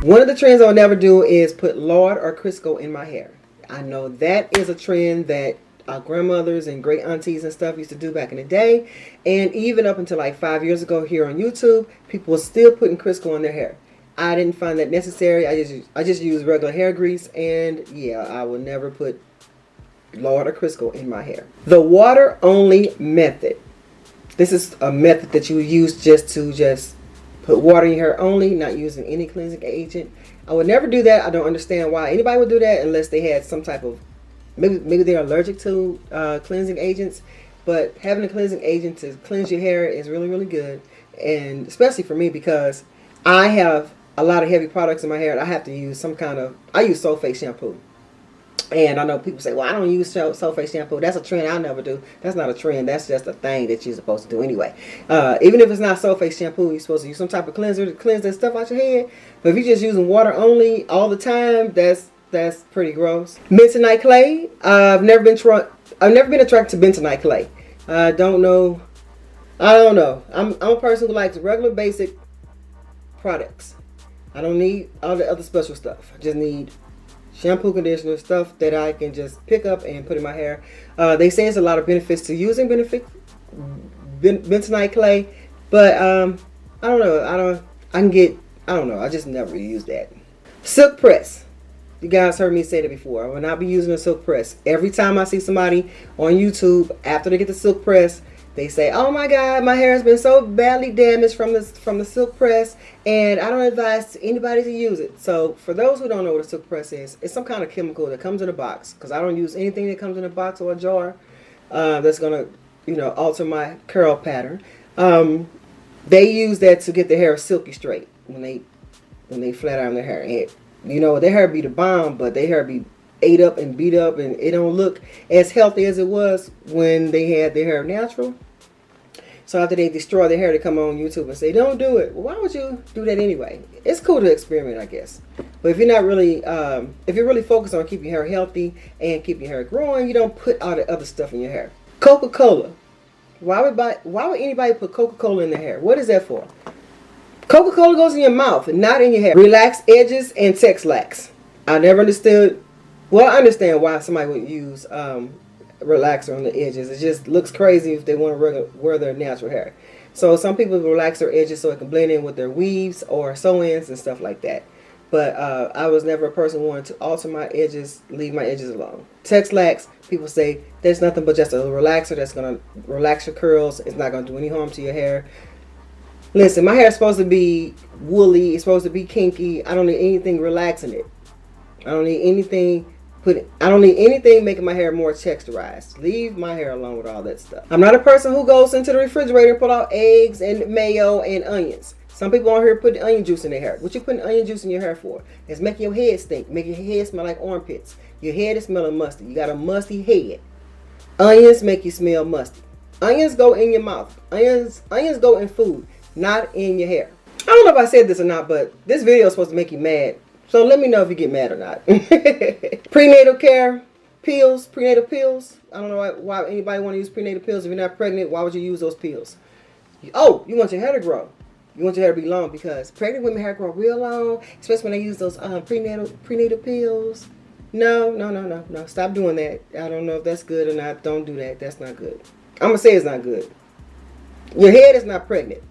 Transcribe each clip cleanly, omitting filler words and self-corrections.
One of the trends I'll never do is put lard or Crisco in my hair. I know that is a trend that our grandmothers and great aunties and stuff used to do back in the day. And even up until like 5 years ago here on YouTube, people were still putting Crisco in their hair. I didn't find that necessary. I just use regular hair grease, and yeah, I will never put lard or Crisco in my hair. The water only method. This is a method that you use just put water in your hair only, not using any cleansing agent. I would never do that. I don't understand why anybody would do that unless they had some type of, maybe they're allergic to cleansing agents. But having a cleansing agent to cleanse your hair is really, really good. And especially for me, because I have a lot of heavy products in my hair. I have to use I use sulfate shampoo. And I know people say, well, I don't use sulfate shampoo. That's a trend I never do. That's not a trend. That's just a thing that you're supposed to do anyway. Even if it's not sulfate shampoo, you're supposed to use some type of cleanser to cleanse that stuff out your head. But if you're just using water only all the time, that's pretty gross. Bentonite clay. I've never been attracted to bentonite clay. I don't know. I'm a person who likes regular basic products. I don't need all the other special stuff. I just need shampoo, conditioner, stuff that I can just pick up and put in my hair. They say there's a lot of benefits to using bentonite clay, but I don't know. I don't know. I just never use that. Silk press. You guys heard me say that before. I will not be using a silk press. Every time I see somebody on YouTube after they get the silk press, they say, "Oh my God, my hair has been so badly damaged from the silk press, and I don't advise anybody to use it." So for those who don't know what a silk press is, it's some kind of chemical that comes in a box. Because I don't use anything that comes in a box or a jar that's gonna, alter my curl pattern. They use that to get their hair silky straight when they flat iron their hair. And, their hair be the bomb, but their hair be ate up and beat up, and it don't look as healthy as it was when they had their hair natural. So after they destroy their hair, they come on YouTube and say, "Don't do it." Well, why would you do that anyway? It's cool to experiment, I guess. But if you're not really, if you're really focused on keeping your hair healthy and keeping your hair growing, you don't put all the other stuff in your hair. Coca-Cola. Why would anybody put Coca-Cola in their hair? What is that for? Coca-Cola goes in your mouth and not in your hair. Relaxed edges and sex lax. I never understood. Well, I understand why somebody would use relaxer on the edges. It just looks crazy if they want to wear their natural hair. So some people relax their edges so it can blend in with their weaves or sew-ins and stuff like that. But I was never a person who wanted to alter my edges, leave my edges alone. Sex lax, people say there's nothing but just a relaxer that's going to relax your curls. It's not going to do any harm to your hair. Listen, my hair is supposed to be woolly. It's supposed to be kinky. I don't need anything relaxing it. I don't need anything making my hair more texturized. Leave my hair alone with all that stuff. I'm not a person who goes into the refrigerator and pull out eggs and mayo and onions. Some people on here put onion juice in their hair. What you putting onion juice in your hair for? It's making your head stink. Making your head smell like armpits. Your head is smelling musty. You got a musty head. Onions make you smell musty. Onions go in your mouth. Onions go in food, not in your hair. I don't know if I said this or not, but this video is supposed to make you mad. So let me know if you get mad or not. Prenatal care pills, prenatal pills. I don't know why anybody want to use prenatal pills. If you're not pregnant, why would you use those pills? Oh, you want your hair to grow. You want your hair to be long because pregnant women hair grow real long, especially when they use those prenatal pills. No. Stop doing that. I don't know if that's good or not. Don't do that. That's not good. I'm going to say it's not good. Your head is not pregnant.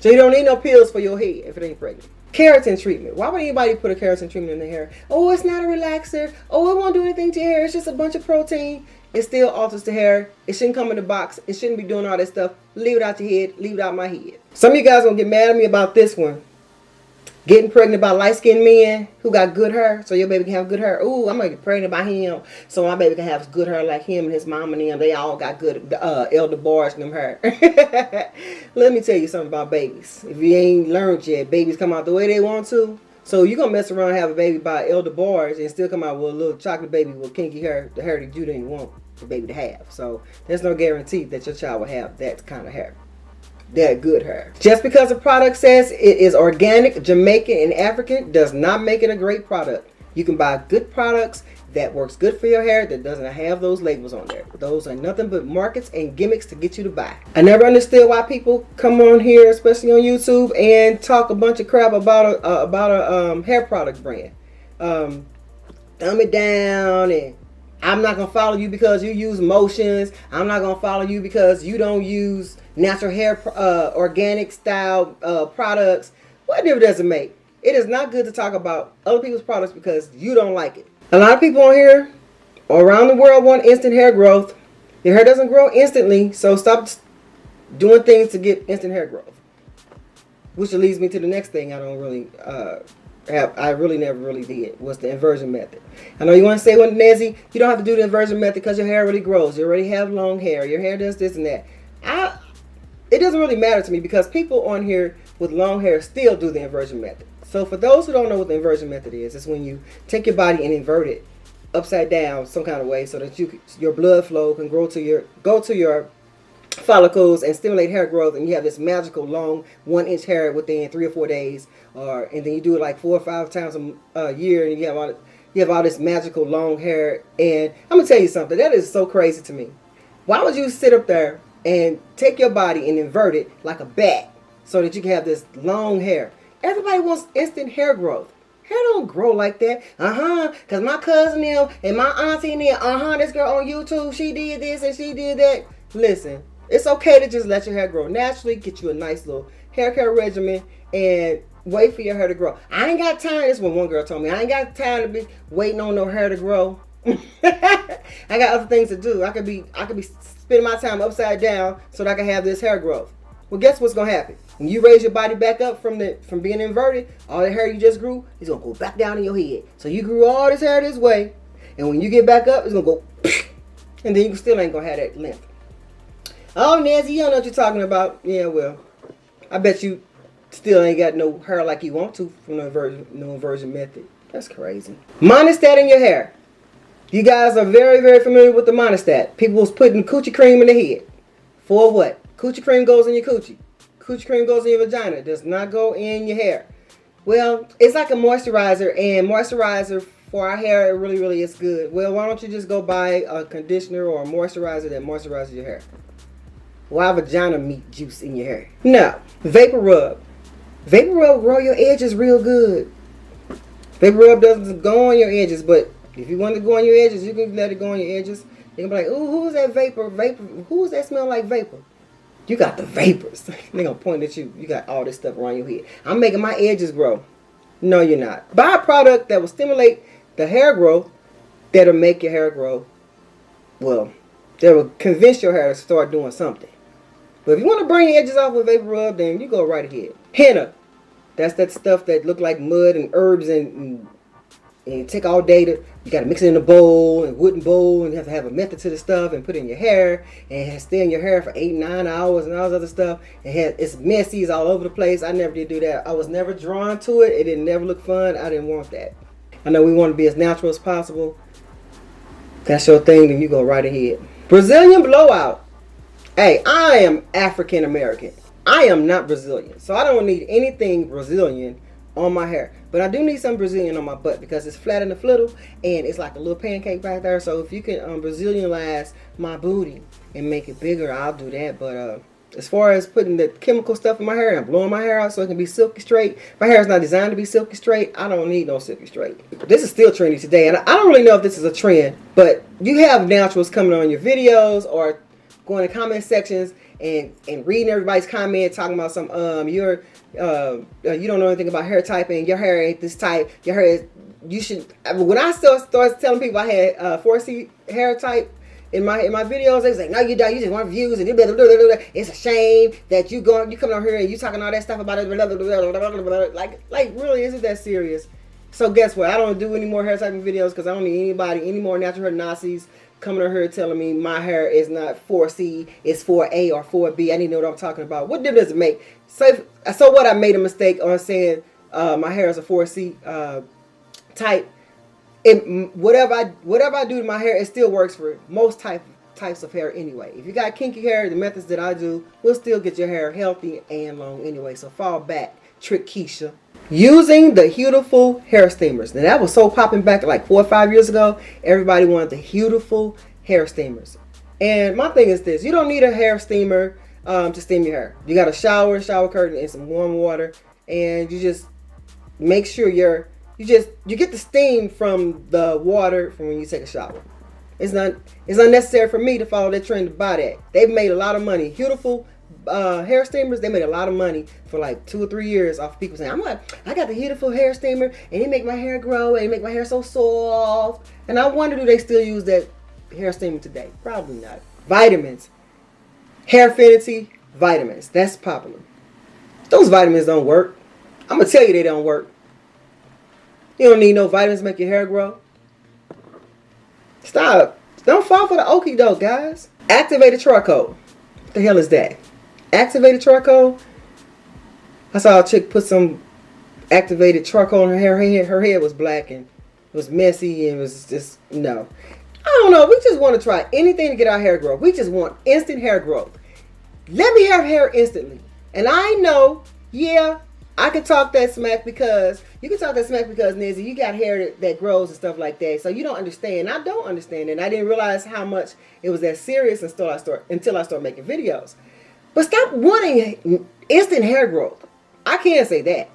So you don't need no pills for your head if it ain't pregnant. Keratin treatment. Why would anybody put a keratin treatment in their hair? Oh, it's not a relaxer. Oh, it won't do anything to your hair. It's just a bunch of protein. It still alters the hair. It shouldn't come in a box. It shouldn't be doing all that stuff. Leave it out your head. Leave it out my head. Some of you guys are going to get mad at me about this one. Getting pregnant by light-skinned men who got good hair, so your baby can have good hair. Ooh, I'm going to get pregnant by him, so my baby can have good hair like him and his mom and them. They all got good elder bars in them hair. Let me tell you something about babies. If you ain't learned yet, babies come out the way they want to. So you're going to mess around and have a baby by elder bars and still come out with a little chocolate baby with kinky hair, the hair that you didn't want the baby to have. So there's no guarantee that your child will have that kind of hair. That good hair. Just because a product says it is organic, Jamaican, and African does not make it a great product. You can buy good products that works good for your hair, that doesn't have those labels on there. Those are nothing but markets and gimmicks to get you to buy. I never understood why people come on here, especially on YouTube, and talk a bunch of crap about a hair product brand. Dumb it down, and I'm not gonna follow you because you use motions. I'm not gonna follow you because you don't use natural hair, organic style products. What difference does it make? It is not good to talk about other people's products because you don't like it. A lot of people on here around the world want instant hair growth. Your hair doesn't grow instantly, so stop doing things to get instant hair growth. Which leads me to the next thing I don't really I really never really did, was the inversion method. I know you want to say, well, Nezi, you don't have to do the inversion method because your hair really grows. You already have long hair. Your hair does this and that. It doesn't really matter to me because people on here with long hair still do the inversion method. So for those who don't know what the inversion method is, it's when you take your body and invert it upside down some kind of way so that your blood flow can go to your follicles and stimulate hair growth, and you have this magical long 1-inch hair within 3 or 4 days, and then you do it like 4 or 5 times a year, and you have all this magical long hair. And I'm gonna tell you something that is so crazy to me. Why would you sit up there and take your body and invert it like a bat so that you can have this long hair? Everybody wants instant hair growth. Hair don't grow like that. Because my cousin and my auntie and this girl on YouTube, she did this and she did that. Listen, it's okay to just let your hair grow naturally, get you a nice little hair care regimen, and wait for your hair to grow. I ain't got time. This is what one girl told me. I ain't got time to be waiting on no hair to grow. I got other things to do. I could be spending my time upside down so that I can have this hair growth. Well, guess what's gonna happen? When you raise your body back up from being inverted, all the hair you just grew is gonna go back down in your head. So you grew all this hair this way, and when you get back up, it's gonna go, and then you still ain't gonna have that length. Oh, Nezi, you don't know what you're talking about. Yeah, well, I bet you still ain't got no hair like you want to from the inversion method. That's crazy. Monostat in your hair. You guys are very, very familiar with the monostat. People was putting coochie cream in the head. For what? Coochie cream goes in your coochie. Coochie cream goes in your vagina. It does not go in your hair. Well, it's like a moisturizer, and moisturizer for our hair, it really, really is good. Well, why don't you just go buy a conditioner or a moisturizer that moisturizes your hair? Why vagina meat juice in your hair? No. Vapor rub. Vapor rub grow your edges real good. Vapor rub doesn't go on your edges, but if you want to go on your edges, you can let it go on your edges. You can be like, ooh, who's that vapor? Who's that smell like vapor? You got the vapors. They're going to point at you. You got all this stuff around your head. I'm making my edges grow. No, you're not. Buy a product that will stimulate the hair growth, that'll make your hair grow. Well, that will convince your hair to start doing something. But if you want to burn your edges off with vapor rub, then you go right ahead. Henna. That's that stuff that look like mud and herbs and take all day you got to mix it in a bowl, and wooden bowl, and you have to have a method to the stuff and put it in your hair, and stay in your hair for 8-9 hours and all this other stuff. It's messy, it's all over the place. I never did do that. I was never drawn to it. It didn't never look fun. I didn't want that. I know we want to be as natural as possible. That's your thing, then you go right ahead. Brazilian blowout. Hey, I am African American. I am not Brazilian, so I don't need anything Brazilian on my hair. But I do need some Brazilian on my butt because it's flat in the fliddle and it's like a little pancake back there. So if you can Brazilianize my booty and make it bigger, I'll do that. But as far as putting the chemical stuff in my hair and blowing my hair out so it can be silky straight, my hair is not designed to be silky straight. I don't need no silky straight. This is still trendy today, and I don't really know if this is a trend, but you have naturals coming on your videos or going to comment sections and reading everybody's comment talking about some you don't know anything about hair typing, your hair ain't this type, your hair is, you should. When I started telling people I had 4C hair type in my videos, they was like, no, you don't, you just want views, and it's a shame that you coming on here and you talking all that stuff about it, like really, is it that serious? So guess what? I don't do any more hair typing videos because I don't need any more natural hair Nazis coming on here telling me my hair is not 4C, it's 4A or 4B. I need to know what I'm talking about. What difference does it make? So what? I made a mistake on saying my hair is a 4C type. Whatever I do to my hair, it still works for most types of hair anyway. If you got kinky hair, the methods that I do will still get your hair healthy and long anyway. So fall back, Trick Keisha. Using the Beautiful hair steamers. Now that was so popping back like 4 or 5 years ago. Everybody wanted the Beautiful hair steamers. And my thing is this: you don't need a hair steamer to steam your hair. You got a shower curtain, and some warm water, and you just make sure you get the steam from the water from when you take a shower. It's unnecessary for me to follow that trend to buy that. They've made a lot of money. Beautiful hair steamers, they made a lot of money for like 2 or 3 years off people saying, I got the Beautiful hair steamer and it make my hair grow and it make my hair so soft. And I wonder, do they still use that hair steamer today? Probably not. Vitamins. Hair Affinity vitamins. That's popular. Those vitamins don't work. I'm gonna tell you they don't work. You don't need no vitamins to make your hair grow. Stop. Don't fall for the okie doke, guys. Activated charcoal. What the hell is that? Activated charcoal? I saw a chick put some activated charcoal in her hair. Her hair was black and it was messy and it was just, no. I don't know. We just want to try anything to get our hair growth. We just want instant hair growth. Let me have hair instantly. And I know, yeah, I can talk that smack because Nezi, you got hair that grows and stuff like that. So you don't understand. I don't understand. And I didn't realize how much it was that serious until I started making videos. But stop wanting instant hair growth. I can't say that.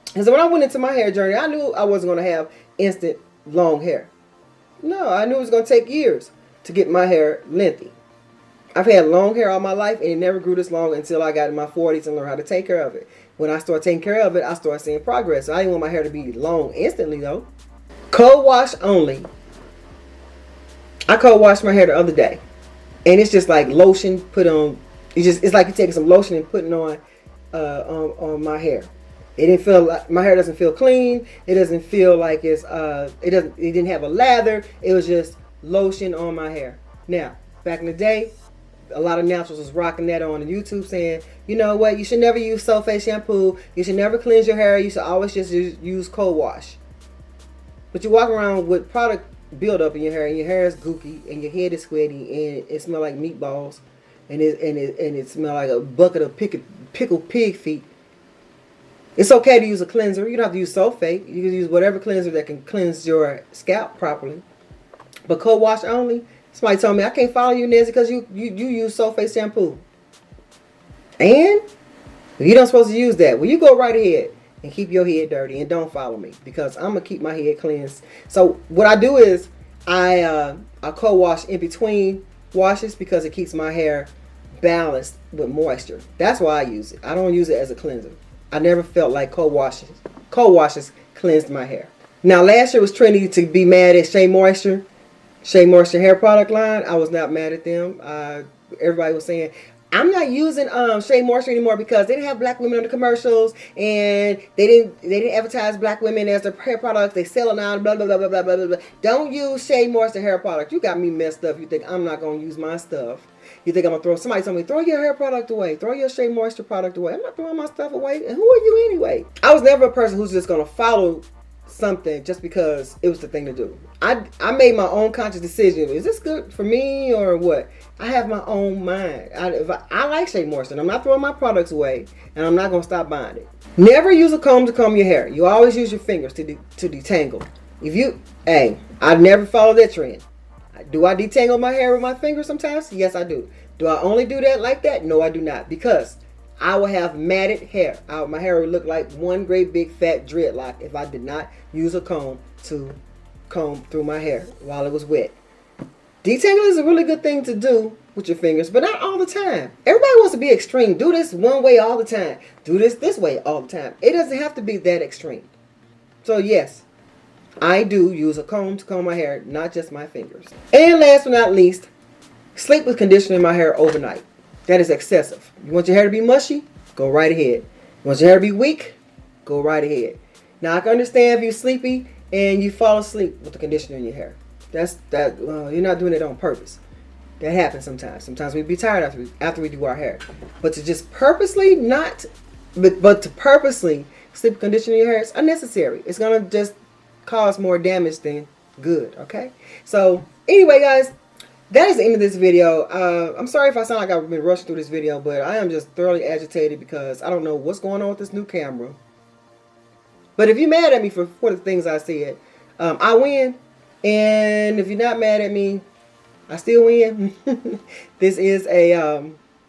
Because when I went into my hair journey, I knew I wasn't going to have instant long hair. No, I knew it was going to take years to get my hair lengthy. I've had long hair all my life and it never grew this long until I got in my 40s and learned how to take care of it. When I started taking care of it, I started seeing progress. So I didn't want my hair to be long instantly though. Cold wash only. I cold washed my hair the other day. And it's just like lotion put on. It's like you're taking some lotion and putting on my hair. It didn't feel like, my hair doesn't feel clean. It doesn't feel like it didn't have a lather. It was just lotion on my hair. Now, back in the day, a lot of naturals was rocking that on YouTube saying, you know what, you should never use sulfate shampoo. You should never cleanse your hair. You should always just use cold wash. But you walk around with product buildup in your hair, and your hair is gooky, and your head is sweaty, and it smells like meatballs, and it smells like a bucket of pickled pig feet. It's okay to use a cleanser. You don't have to use sulfate. You can use whatever cleanser that can cleanse your scalp properly. But cold wash only. Somebody told me, I can't follow you, Nezi, because you use sulfate shampoo. And you don't supposed to use that. Well, you go right ahead and keep your head dirty and don't follow me, because I'm going to keep my head cleansed. So what I do is I cold wash in between washes because it keeps my hair balanced with moisture. That's why I use it. I don't use it as a cleanser. I never felt like cold washes cleansed my hair. Now, last year was trendy to be mad at Shea Moisture hair product line. I was not mad at them. Everybody was saying, I'm not using Shea Moisture anymore because they didn't have black women on the commercials, and they didn't advertise black women as their hair products. They sell it now, blah blah blah blah blah blah blah. Don't use Shea Moisture hair product. You got me messed up. You think I'm not gonna use my stuff? You think I'm gonna throw? Somebody told me, throw your hair product away. Throw your Shea Moisture product away. I'm not throwing my stuff away. And who are you anyway? I was never a person who's just gonna follow something just because it was the thing to do. I made my own conscious decision. Is this good for me or what? I have my own mind. I like Shea Moisture, and I'm not throwing my products away, and I'm not going to stop buying it. Never use a comb to comb your hair. You always use your fingers to detangle. I never follow that trend. Do I detangle my hair with my fingers sometimes? Yes, I do. Do I only do that like that? No, I do not, because I will have matted hair. My hair would look like one great big fat dreadlock if I did not use a comb to comb through my hair while it was wet. Detangling is a really good thing to do with your fingers, but not all the time. Everybody wants to be extreme. Do this one way all the time. Do this way all the time. It doesn't have to be that extreme. So yes, I do use a comb to comb my hair, not just my fingers. And last but not least, sleep with conditioning my hair overnight. That is excessive. You want your hair to be mushy? Go right ahead. You want your hair to be weak? Go right ahead. Now, I can understand if you're sleepy and you fall asleep with the conditioner in your hair. You're not doing it on purpose. That happens sometimes. Sometimes we be tired after we do our hair. But to just purposely to purposely sleep conditioner your hair is unnecessary. It's going to just cause more damage than good, okay? So, anyway, guys, that is the end of this video. I'm sorry if I sound like I've been rushing through this video, but I am just thoroughly agitated because I don't know what's going on with this new camera. But if you're mad at me for the things I said, I win. And if you're not mad at me, I still win. This is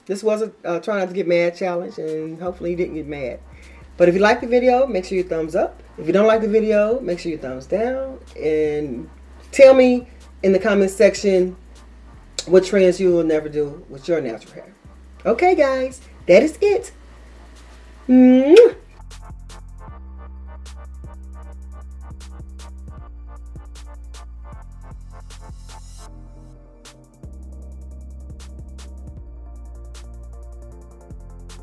this was a try not to get mad challenge, and hopefully you didn't get mad. But if you like the video, make sure you thumbs up. If you don't like the video, make sure you thumbs down. And tell me in the comment section what trends you will never do with your natural hair. Okay, guys, that is it. Mwah.